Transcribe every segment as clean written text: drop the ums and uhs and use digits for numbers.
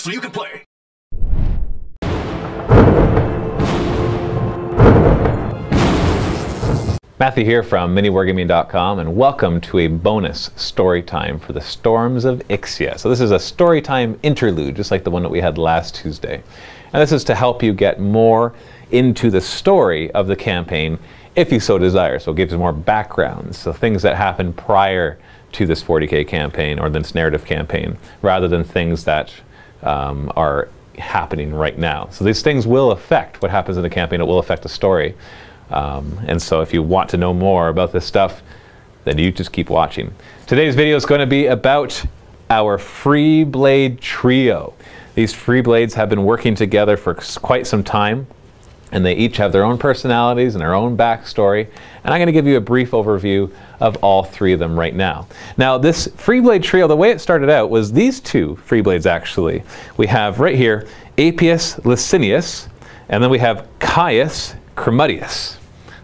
so you can play. Matthew here from MiniWarGaming.com, and welcome to a bonus story time for the Storms of Ixia. So this is a story time interlude, just like the one that we had last Tuesday. And this is to help you get more into the story of the campaign, if you so desire. So it gives you more background, so things that happened prior to this 40k campaign or this narrative campaign, rather than things that are happening right now. So these things will affect what happens in the campaign. It will affect the story. And so if you want to know more about this stuff, then you just keep watching. Today's video is going to be about our Freeblade trio. These Freeblades have been working together for quite some time, and they each have their own personalities and their own backstory. And I'm going to give you a brief overview of all three of them right now. Now, this Freeblade trio, the way it started out was these two Freeblades actually. We have right here Appius Licinius, and then we have Caius Cremutius.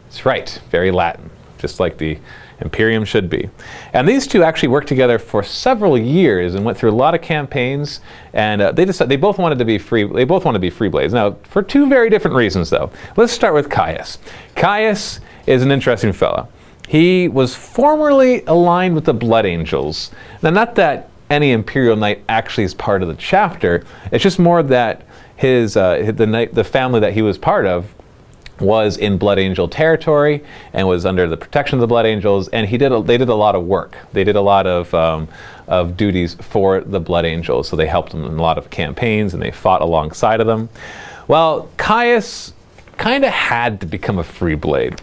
That's right, very Latin, just like the Imperium should be. And these two actually worked together for several years and went through a lot of campaigns, and they both wanted to be Freeblades. Now, for two very different reasons though. Let's start with Caius. Caius is an interesting fellow. He was formerly aligned with the Blood Angels. Now, not that any Imperial Knight actually is part of the chapter, it's just more that the family that he was part of was in Blood Angel territory and was under the protection of the Blood Angels, and they did a lot of work. They did a lot of duties for the Blood Angels, so they helped them in a lot of campaigns and they fought alongside of them. Well, Caius kind of had to become a Freeblade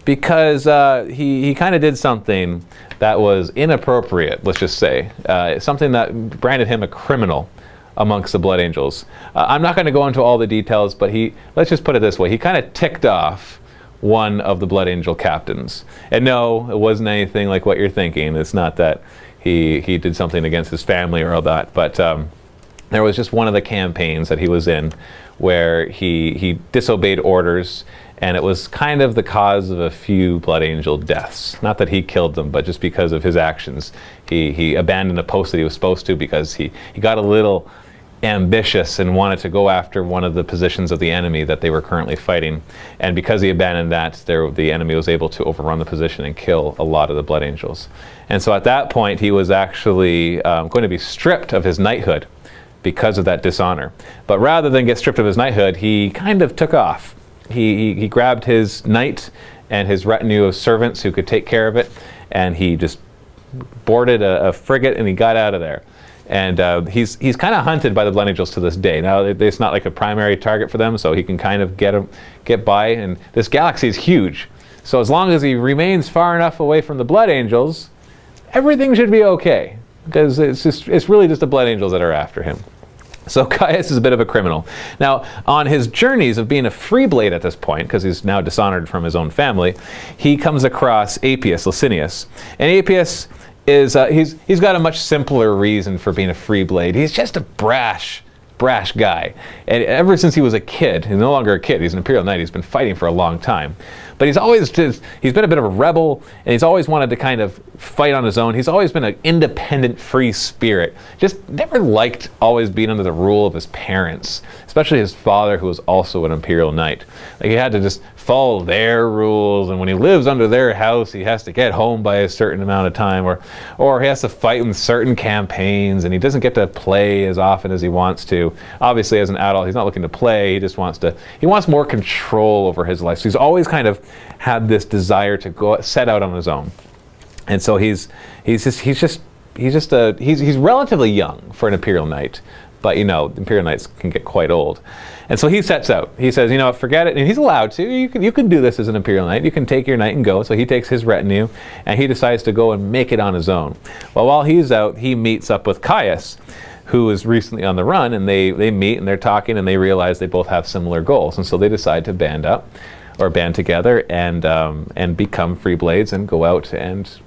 because he kind of did something that was inappropriate, let's just say. Something that branded him a criminal amongst the Blood Angels. I'm not going to go into all the details, but let's just put it this way, he kind of ticked off one of the Blood Angel captains. And no, it wasn't anything like what you're thinking. It's not that he did something against his family or all that, but there was just one of the campaigns that he was in where he disobeyed orders, and it was kind of the cause of a few Blood Angel deaths. Not that he killed them, but just because of his actions. He abandoned a post that he was supposed to because he got a little ambitious and wanted to go after one of the positions of the enemy that they were currently fighting. And because he abandoned that, the enemy was able to overrun the position and kill a lot of the Blood Angels. And so at that point, he was actually going to be stripped of his knighthood because of that dishonor. But rather than get stripped of his knighthood, he kind of took off. He grabbed his knight and his retinue of servants who could take care of it, and he just boarded a frigate and he got out of there. And he's kind of hunted by the Blood Angels to this day. Now, it's not like a primary target for them, so he can kind of get by. And this galaxy is huge, so as long as he remains far enough away from the Blood Angels, everything should be okay, because it's really just the Blood Angels that are after him. So Caius is a bit of a criminal. Now, on his journeys of being a Freeblade at this point, because he's now dishonored from his own family, he comes across Appius Licinius. And Appius is, he's got a much simpler reason for being a Freeblade. He's just a brash guy. And ever since he was a kid, he's no longer a kid, he's an Imperial Knight, he's been fighting for a long time. But he's been a bit of a rebel, and he's always wanted to kind of fight on his own. He's always been an independent, free spirit. Just never liked always being under the rule of his parents, especially his father, who was also an Imperial Knight. Like, he had to just follow their rules, and when he lives under their house, he has to get home by a certain amount of time, or he has to fight in certain campaigns, and he doesn't get to play as often as he wants to. Obviously, as an adult, he's not looking to play, he just wants more control over his life. So he's always kind of had this desire to set out on his own. And so he's relatively young for an Imperial Knight, but you know, Imperial Knights can get quite old. And so he sets out. He says, you know, forget it, and he's allowed to. You can do this as an Imperial Knight. You can take your knight and go. So he takes his retinue, and he decides to go and make it on his own. Well, while he's out, he meets up with Caius, who is recently on the run, and they meet and they're talking, and they realize they both have similar goals, and so they decide to band together and become Freeblades and go out and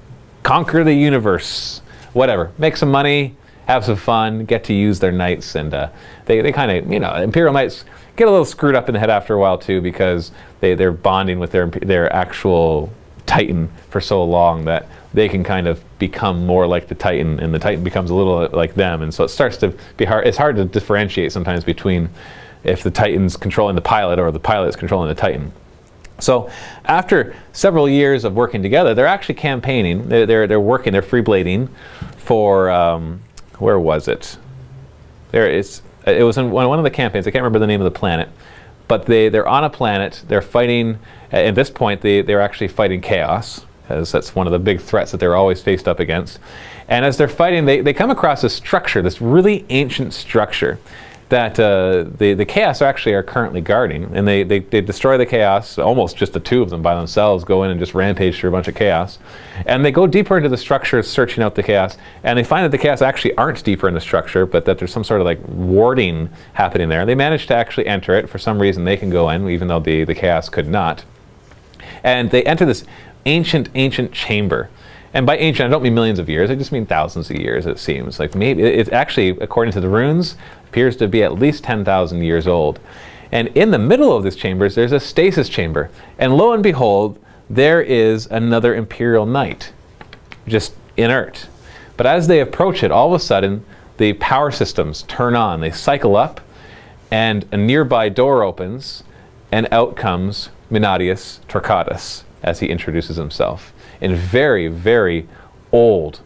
conquer the universe. Whatever, make some money, have some fun, get to use their knights, and they kind of, you know, Imperial Knights get a little screwed up in the head after a while too, because they're bonding with their actual Titan for so long that they can kind of become more like the Titan, and the Titan becomes a little like them. And so it starts to be hard. It's hard to differentiate sometimes between if the Titan's controlling the pilot or the pilot is controlling the Titan. So after several years of working together, they're actually campaigning. They're working. They're freeblading for where was it? It was in one of the campaigns. I can't remember the name of the planet, but they're on a planet. They're fighting. At this point, they're actually fighting chaos, as that's one of the big threats that they're always faced up against. And as they're fighting, they come across this structure, this really ancient structure that the Chaos actually are currently guarding. And they destroy the Chaos, almost just the two of them by themselves go in and just rampage through a bunch of Chaos. And they go deeper into the structure, searching out the Chaos, and they find that the Chaos actually aren't deeper in the structure, but that there's some sort of like warding happening there. They manage to actually enter it. For some reason they can go in, even though the Chaos could not. And they enter this ancient chamber. And by ancient, I don't mean millions of years, I just mean thousands of years, it seems. Like maybe, it's actually, according to the runes, appears to be at least 10,000 years old. And in the middle of this chamber, there's a stasis chamber. And lo and behold, there is another Imperial Knight, just inert. But as they approach it, all of a sudden, the power systems turn on. They cycle up, and a nearby door opens, and out comes Minadius Torquatus, as he introduces himself in very, very old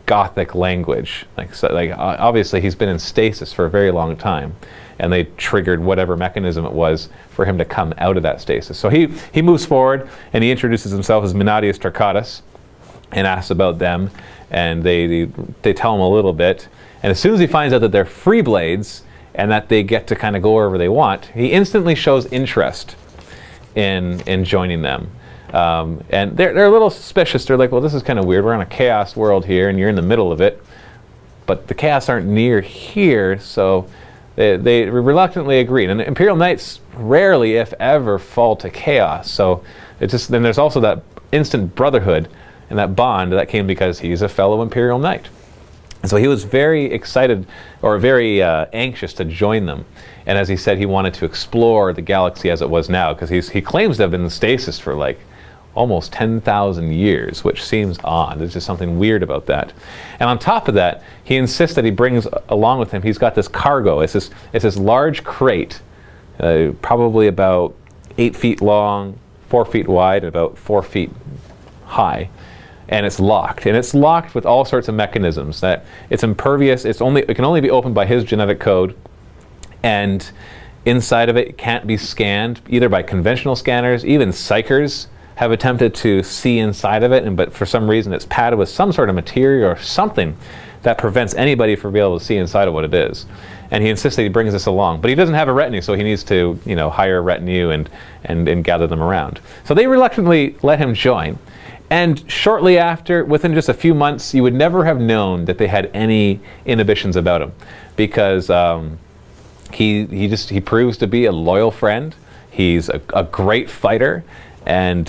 Gothic language. Like obviously he's been in stasis for a very long time, and they triggered whatever mechanism it was for him to come out of that stasis. So he moves forward and he introduces himself as Minadius Torquatus and asks about them, and they tell him a little bit. And as soon as he finds out that they're Freeblades and that they get to kind of go wherever they want, he instantly shows interest in joining them. And they're a little suspicious. They're like, well, this is kind of weird. We're on a chaos world here, and you're in the middle of it. But the chaos aren't near here, so they reluctantly agreed. And the Imperial Knights rarely, if ever, fall to chaos. So then there's also that instant brotherhood and that bond that came because he's a fellow Imperial Knight. And so he was very excited, or very anxious to join them. And as he said, he wanted to explore the galaxy as it was now, because he claims to have been in stasis for like almost 10,000 years, which seems odd. There's just something weird about that. And on top of that, he insists that he brings along with him, he's got this cargo. It's this large crate, probably about 8 feet long, 4 feet wide, and about 4 feet high. And it's locked. And it's locked with all sorts of mechanisms. That it's impervious. It can only be opened by his genetic code. And inside of it can't be scanned either by conventional scanners. Even psychers have attempted to see inside of it, but for some reason it's padded with some sort of material or something that prevents anybody from being able to see inside of what it is. And he insists that he brings this along, but he doesn't have a retinue, so he needs to, hire a retinue and gather them around. So they reluctantly let him join. And shortly after, within just a few months, you would never have known that they had any inhibitions about him, because he proves to be a loyal friend. He's a great fighter. And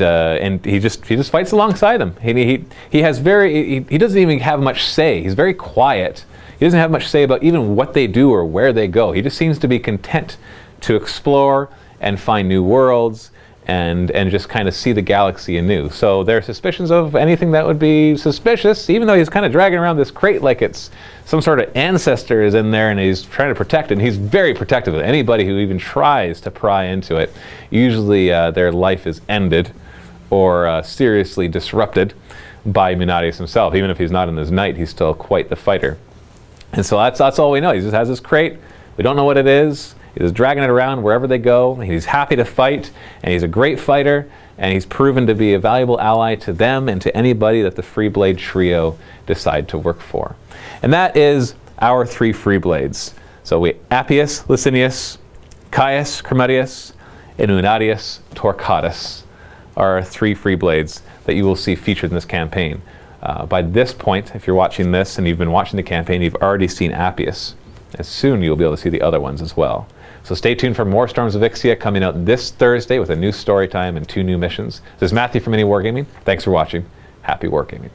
he just fights alongside them. He doesn't even have much say. He's very quiet. He doesn't have much say about even what they do or where they go. He just seems to be content to explore and find new worlds and just kind of see the galaxy anew. So their suspicions of anything that would be suspicious, even though he's kind of dragging around this crate like it's some sort of ancestor is in there and he's trying to protect it. And he's very protective of anybody who even tries to pry into it. Usually their life is ended or seriously disrupted by Minadius himself. Even if he's not in his knight, he's still quite the fighter. And so that's all we know. He just has this crate. We don't know what it is. He's dragging it around wherever they go. He's happy to fight, and he's a great fighter, and he's proven to be a valuable ally to them and to anybody that the Freeblade trio decide to work for. And that is our 3 Freeblades. So Appius, Licinius, Caius, Cremutius, and Minadius Torquatus are our 3 Freeblades that you will see featured in this campaign. By this point, if you're watching this and you've been watching the campaign, you've already seen Appius. And soon you'll be able to see the other ones as well. So stay tuned for more Storms of Ixia coming out this Thursday with a new story time and 2 new missions. This is Matthew from MiniWarGaming. Thanks for watching. Happy wargaming.